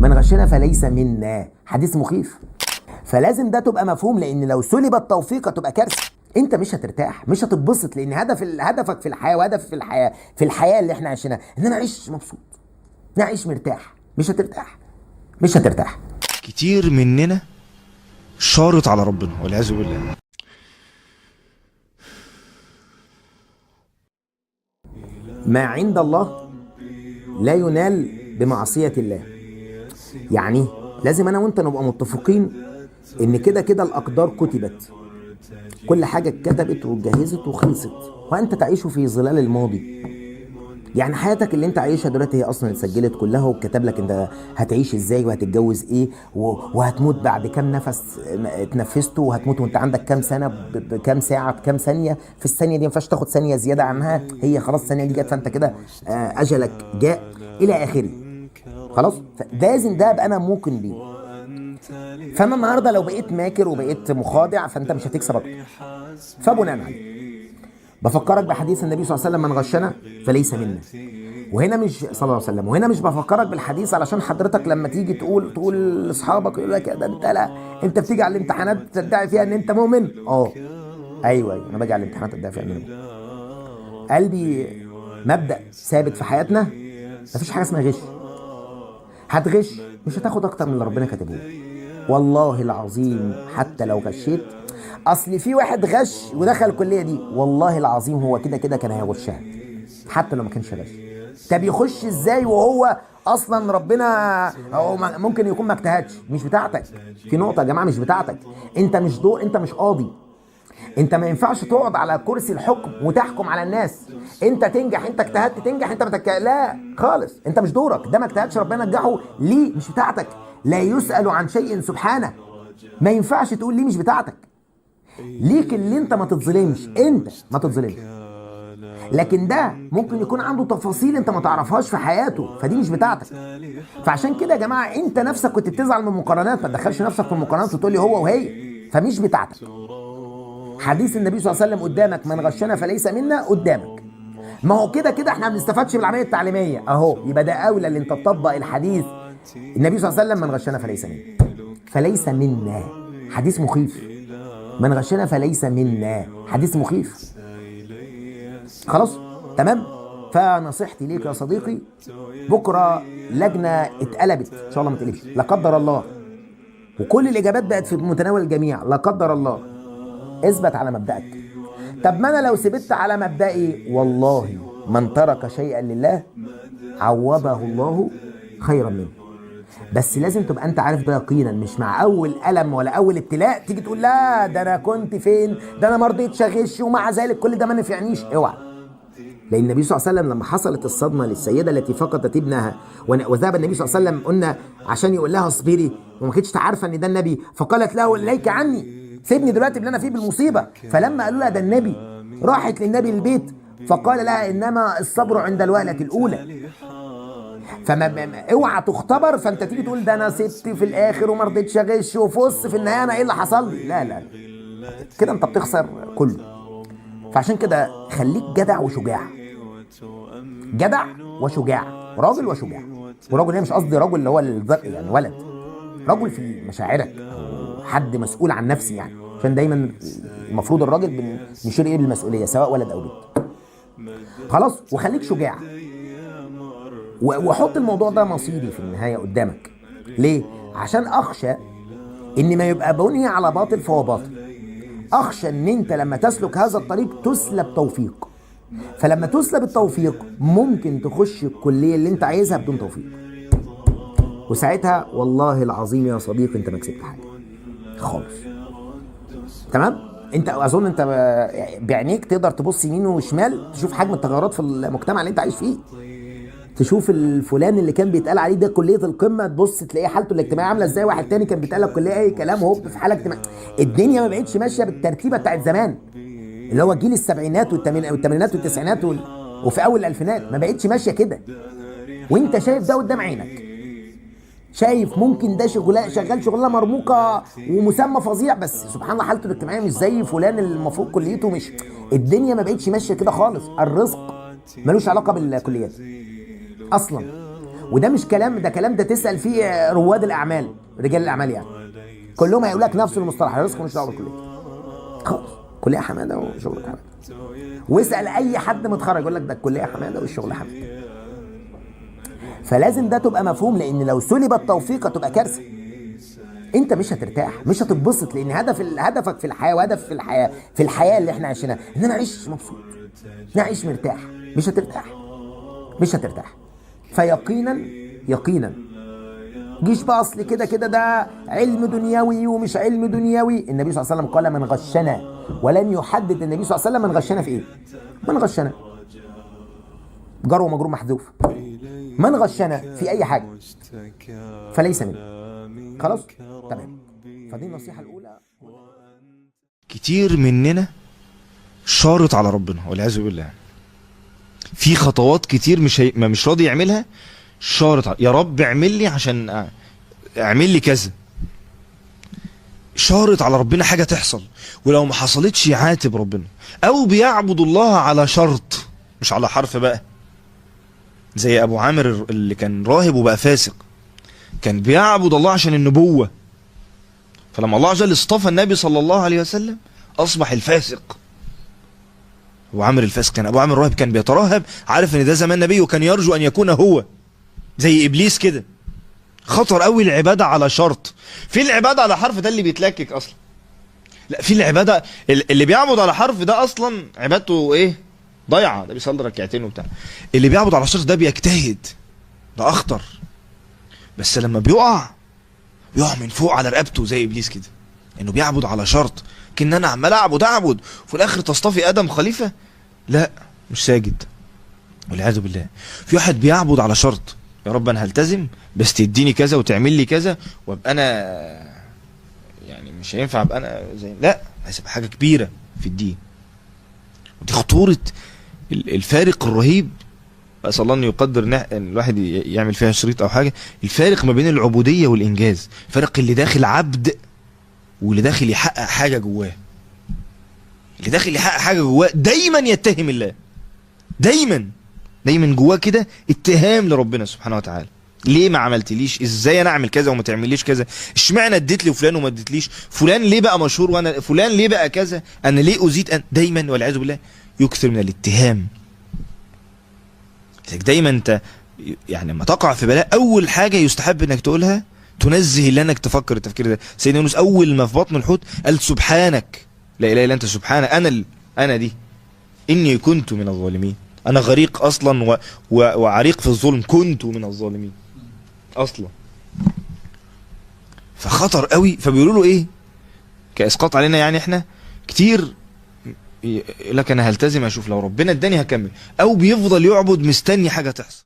من غشنا فليس منا، حديث مخيف. فلازم ده تبقى مفهوم، لان لو سلب التوفيق هتبقى كارثه. انت مش هترتاح، مش هتتبسط، لان هدفك في الحياه، وهدف في الحياه اللي احنا عايشينها ان انا اعيش مبسوط، نعيش مرتاح. مش هترتاح. كتير مننا شارط على ربنا والعياذ بالله. ما عند الله لا ينال بمعصية الله. يعني لازم انا وانت نبقى متفقين ان كده كده الاقدار كتبت، كل حاجة اتكتبت واتجهزت وخلصت، وانت تعيش في ظلال الماضي. يعني حياتك اللي انت عايشها دلوقتي هي اصلا اتسجلت كلها، وكتب لك انت هتعيش ازاي وهتتجوز ايه وهتموت بعد كام نفس اتنفسته، وهتموت وانت عندك كام سنه بكام ساعه بكام ثانيه. في الثانيه دي ما ينفعش تاخد ثانيه زياده عنها، هي خلاص الثانيه دي جت، فانت كده اجلك جاء الى اخره. خلاص لازم ده ابقى انا موقن بيه. فانا النهارده لو بقيت ماكر وبقيت مخادع فانت مش هتكسب اكتر. فبناء عليه بفكرك بحديث النبي صلى الله عليه وسلم: من غشنا فليس منا. وهنا مش صلى الله عليه وسلم، وهنا مش بفكرك بالحديث علشان حضرتك لما تيجي تقول لاصحابك يقول لك ده انت، لا انت بتيجي على الامتحانات تدعي فيها ان انت مؤمن. ايوه انا باجي على الامتحانات ادعي فيها ان انا مؤمن. قلبي مبدأ ثابت في حياتنا، مفيش حاجه اسمها غش. هتغش مش هتاخد اكتر من اللي ربنا كاتبه. والله العظيم حتى لو غشيت، اصل في واحد غش ودخل الكليه دي، والله العظيم هو كده كده كان هيغشها حتى لو ما كانش غش. طب يخش ازاي وهو اصلا ربنا هو ممكن يكون ما اجتهدش؟ مش بتاعتك. في نقطه يا جماعه، مش بتاعتك. انت مش دور، انت مش قاضي. انت ما ينفعش تقعد على كرسي الحكم وتحكم على الناس. انت تنجح، انت اجتهدت تنجح، انت لا خالص، انت مش دورك. ده ما اجتهدش ربنا نجحه ليه؟ مش بتاعتك. لا يسأل عن شيء سبحانه. ما ينفعش تقول ليه مش بتاعتك. ليك اللي انت ما تتظلمش، انت ما تتظلمش. لكن ده ممكن يكون عنده تفاصيل انت ما تعرفهاش في حياته، فدي مش بتاعتك. فعشان كده يا جماعه انت نفسك كنت بتزعل من المقارنات، ما تدخلش نفسك في المقارنات وتقول لي هو وهي، فمش بتاعتك. حديث النبي صلى الله عليه وسلم قدامك: من غشنا فليس منا، قدامك. ما هو كده كده احنا ما بنستفادش بالعمليه التعليميه اهو، يبقى ده اولى ان انت تطبق الحديث. النبي صلى الله عليه وسلم: من غشنا فليس منا، فليس منا، حديث مخيف. من غشنا فليس منا، حديث مخيف. خلاص تمام. فنصيحتي ليك يا صديقي، بكره لجنه اتقلبت ان شاء الله ما تقلبش لا قدر الله، وكل الاجابات بقت في متناول الجميع لا قدر الله. اثبت على مبدأك. طب ما انا لو ثبت على مبدئي، والله من ترك شيئا لله عوضه الله خيرا منه. بس لازم تبقى انت عارف ده يقينا، مش مع اول ألم ولا اول ابتلاء تيجي تقول لا ده انا كنت فين، ده انا ما رضيتش اغش ومع ذلك كل ده ما نفعنيش. اوعى. لان النبي صلى الله عليه وسلم لما حصلت الصدمه للسيده التي فقدت ابنها، وذهب النبي صلى الله عليه وسلم قلنا عشان يقول لها اصبري، وما كانتش عارفه ان ده النبي، فقالت له اليك عني، سيبني دلوقتي اللي انا فيه بالمصيبه. فلما قالوا لها ده النبي، راحت للنبي البيت فقال لها انما الصبر عند الوهله الاولى. فما اوعى تختبر فانت تيجي تقول ده انا سبت في الاخر وما رضيتش اغش وفص في النهايه انا ايه اللي حصل لي. لا كده انت بتخسر كله. فعشان كده خليك جدع وشجاع. جدع وشجاع، راجل وشجاع. وراجل هنا مش قصدي راجل اللي هو يعني ولد، راجل في مشاعرك او حد مسؤول عن نفسي، يعني عشان دايما المفروض الراجل بنشير ايه بالمسؤوليه سواء ولد او بنت. خلاص. وخليك شجاع وحط الموضوع ده مصيري في النهايه قدامك. ليه؟ عشان اخشى ان ما يبقى بني على باطل فهو باطل. اخشى ان انت لما تسلك هذا الطريق تسلب توفيق، فلما تسلب التوفيق ممكن تخش الكليه اللي انت عايزها بدون توفيق، وساعتها والله العظيم يا صديقي انت ما كسبت حاجه خالص. تمام؟ انت اظن انت بعينيك تقدر تبص يمين وشمال تشوف حجم التغيرات في المجتمع اللي انت عايش فيه. تشوف الفلان اللي كان بيتقال عليه ده كليه القمه، تبص تلاقيه حالته الاجتماعيه عامله ازاي، واحد تاني كان بيتقال لك كليه اي كلام هوب في حاله اجتماعيه. الدنيا ما بقتش ماشيه بالترتيبه بتاعت زمان اللي هو جيل السبعينات والثمانينات والتسعينات وفي اول الالفينات، ما بقتش ماشيه كده. وانت شايف ده قدام عينك، شايف ممكن ده شغال شغلانه مرموقه ومسمى فظيع، بس سبحان الله حالته الاجتماعيه مش زي فلان اللي المفروض كليته مش. الدنيا ما بقتش ماشيه كده خالص. الرزق ملوش علاقه بالكليات اصلا، وده مش كلام، ده كلام ده تسال فيه رواد الاعمال، رجال الاعمال يعني، كلهم هيقول لك نفس المصطلح، الرزق مش دعوه بالكليه خالص، كليه حماده وشغل حماده. واسال اي حد متخرج يقول لك ده الكليه حماده والشغل حماده. فلازم ده تبقى مفهوم، لان لو سلب التوفيق هتبقى كارثه. انت مش هترتاح، مش هتتبسط، لان هدفك في الحياه، وهدف في الحياه اللي احنا عايشينها ان انا اعيش مبسوط، نعيش مرتاح. مش هترتاح. فيقينا جيش بقى اصل كده ده علم دنيوي ومش علم دنيوي. النبي صلى الله عليه وسلم قال من غشنا، ولم يحدد النبي صلى الله عليه وسلم من غشنا في ايه. من غشنا جر ومجرور محذوف، من غشنا في اي حاجه فليس منه. خلاص تمام. فدي النصيحه الاولى. كتير مننا شارط على ربنا والعياذ بالله، في خطوات كتير مش راضي يعملها، شارط يا رب اعمل لي عشان اعمل لي كذا، شارط على ربنا حاجة تحصل، ولو ما حصلتش يعاتب ربنا، او بيعبد الله على شرط مش على حرف بقى، زي ابو عامر اللي كان راهب وبقى فاسق، كان بيعبد الله عشان النبوة، فلما الله عز وجل اصطفى النبي صلى الله عليه وسلم اصبح الفاسق. ابو عامر الفاسق، كان ابو عامر الراهب كان بيترهب، عارف ان ده زمان نبي وكان يرجو ان يكون هو، زي ابليس كده. خطر قوي العباده على شرط. في العباده على حرف ده اللي بيتلكك اصلا، لا في العباده اللي بيعبد على حرف ده اصلا عبادته ايه؟ ضايعه، ده بيصلي ركعتين وبتاع. اللي بيعبد على شرط ده بيجتهد، ده اخطر، بس لما بيقع من فوق على رقبته زي ابليس كده، انه بيعبد على شرط، كأن انا عمال اعبد وفي الاخر تصطفي ادم خليفه، لا مش ساجد والعياذ بالله. في واحد بيعبد على شرط، يا رب انا هلتزم بس تديني كذا وتعمل لي كذا وابقى انا، يعني مش هينفع ابقى انا زي، لا عايز ابقى حاجه كبيره في الدين. ودي خطوره الفارق الرهيب. اسال الله ان يقدر ان الواحد يعمل فيها شريط او حاجه، الفارق ما بين العبوديه والانجاز، فرق اللي داخل عبد واللي داخل يحقق حاجه جواه. اللي داخل يحقق حاجه جواه دايما يتهم الله، دايما جواه كده اتهام لربنا سبحانه وتعالى. ليه ما عملتليش؟ ازاي انا اعمل كذا وما تعمليش كذا؟ اشمعنى اديت لي فلان وما اديتليش؟ فلان ليه بقى مشهور وانا فلان ليه بقى كذا؟ انا ليه ازيد؟ دايما والعياذ بالله يكثر من الاتهام. دايما انت يعني لما تقع في بلاء اول حاجه يستحب انك تقولها تنزه الله، انك تفكر التفكير ده. سيدنا يونس اول ما في بطن الحوت قال سبحانك لا اله الا انت، سبحانك انا دي اني كنت من الظالمين، انا غريق اصلا وعريق في الظلم، كنت من الظالمين اصلا. فخطر قوي. فبيقولوا له ايه كاسقاط علينا، يعني احنا كتير يقول لك انا هلتزم اشوف لو ربنا اداني هكمل، او بيفضل يعبد مستني حاجه تحصل.